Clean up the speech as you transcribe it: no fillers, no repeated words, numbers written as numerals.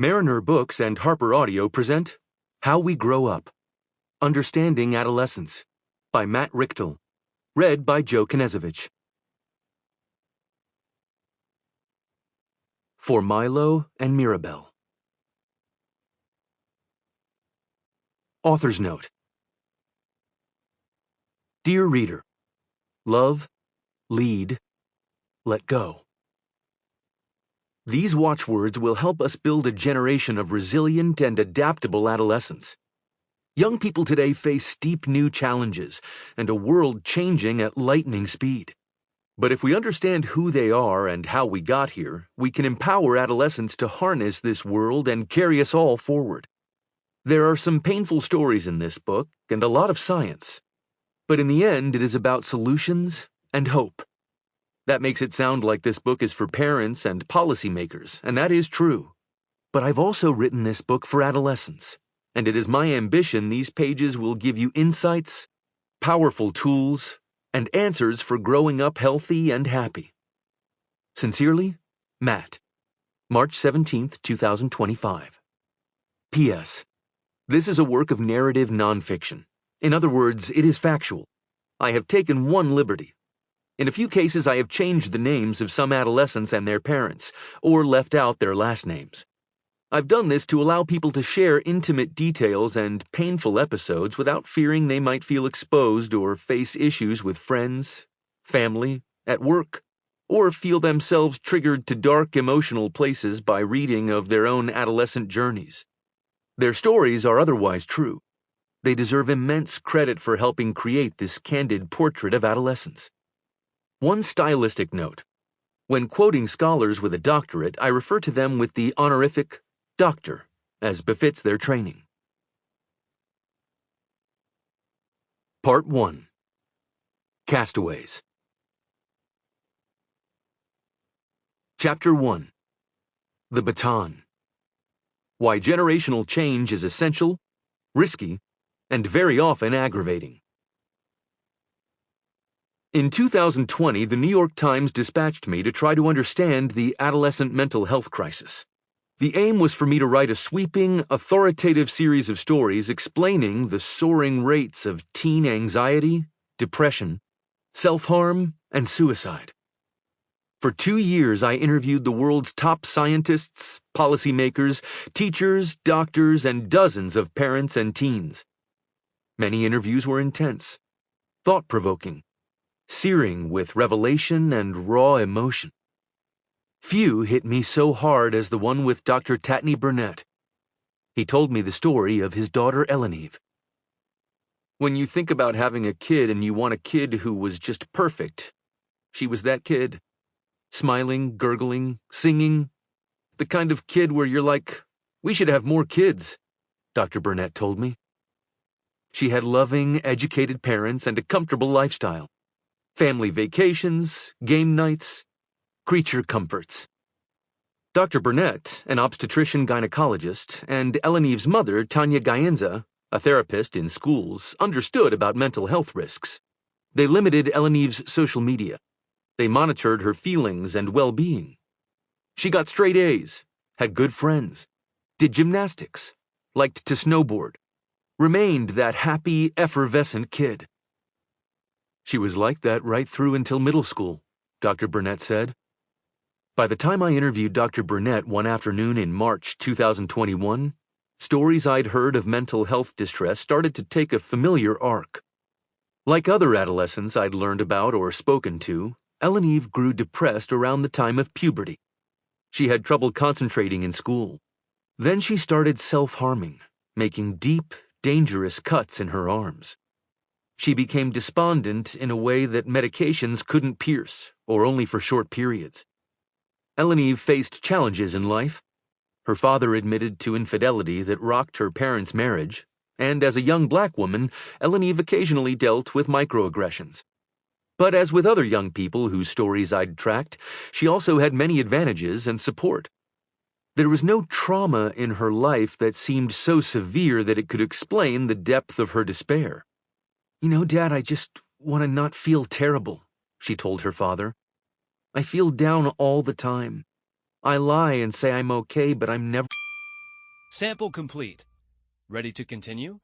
Mariner Books and Harper Audio present How We Grow Up, Understanding Adolescence by Matt Richtel, read by Joe Knezevich. For Milo and Mirabelle. Author's Note. Dear Reader, love, lead, let go. These watchwords will help us build a generation of resilient and adaptable adolescents. Young people today face steep new challenges and a world changing at lightning speed. But if we understand who they are and how we got here, we can empower adolescents to harness this world and carry us all forward. There are some painful stories in this book and a lot of science. But in the end, it is about solutions and hope. That makes it sound like this book is for parents and policymakers, and that is true. But I've also written this book for adolescents, and it is my ambition these pages will give you insights, powerful tools, and answers for growing up healthy and happy. Sincerely, Matt. March 17, 2025. P.S. This is a work of narrative nonfiction. In other words, it is factual. I have taken one liberty. In a few cases, I have changed the names of some adolescents and their parents, or left out their last names. I've done this to allow people to share intimate details and painful episodes without fearing they might feel exposed or face issues with friends, family, at work, or feel themselves triggered to dark emotional places by reading of their own adolescent journeys. Their stories are otherwise true. They deserve immense credit for helping create this candid portrait of adolescence. One stylistic note. When quoting scholars with a doctorate, I refer to them with the honorific doctor, as befits their training. Part 1. Castaways. Chapter 1. The Baton. Why generational change is essential, risky, and very often aggravating. In 2020, the New York Times dispatched me to try to understand the adolescent mental health crisis. The aim was for me to write a sweeping, authoritative series of stories explaining the soaring rates of teen anxiety, depression, self-harm, and suicide. For 2 years, I interviewed the world's top scientists, policymakers, teachers, doctors, and dozens of parents and teens. Many interviews were intense, thought-provoking, searing with revelation and raw emotion. Few hit me so hard as the one with Dr. Tatney Burnett. He told me the story of his daughter Elenive. When you think about having a kid and you want a kid who was just perfect, she was that kid. Smiling, gurgling, singing. The kind of kid where you're like, we should have more kids, Dr. Burnett told me. She had loving, educated parents and a comfortable lifestyle. Family vacations, game nights, creature comforts. Dr. Burnett, an obstetrician-gynecologist, and Elenive's mother, Tanya Gaenza, a therapist in schools, understood about mental health risks. They limited Elenive's social media. They monitored her feelings and well-being. She got straight A's, had good friends, did gymnastics, liked to snowboard, remained that happy, effervescent kid. She was like that right through until middle school, Dr. Burnett said. By the time I interviewed Dr. Burnett one afternoon in March 2021, stories I'd heard of mental health distress started to take a familiar arc. Like other adolescents I'd learned about or spoken to, Elenive grew depressed around the time of puberty. She had trouble concentrating in school. Then she started self-harming, making deep, dangerous cuts in her arms. She became despondent in a way that medications couldn't pierce, or only for short periods. Elenive faced challenges in life. Her father admitted to infidelity that rocked her parents' marriage, and as a young black woman, Elenive occasionally dealt with microaggressions. But as with other young people whose stories I'd tracked, she also had many advantages and support. There was no trauma in her life that seemed so severe that it could explain the depth of her despair. You know, Dad, I just want to not feel terrible, she told her father. I feel down all the time. I lie and say I'm okay, but I'm never... Sample complete. Ready to continue?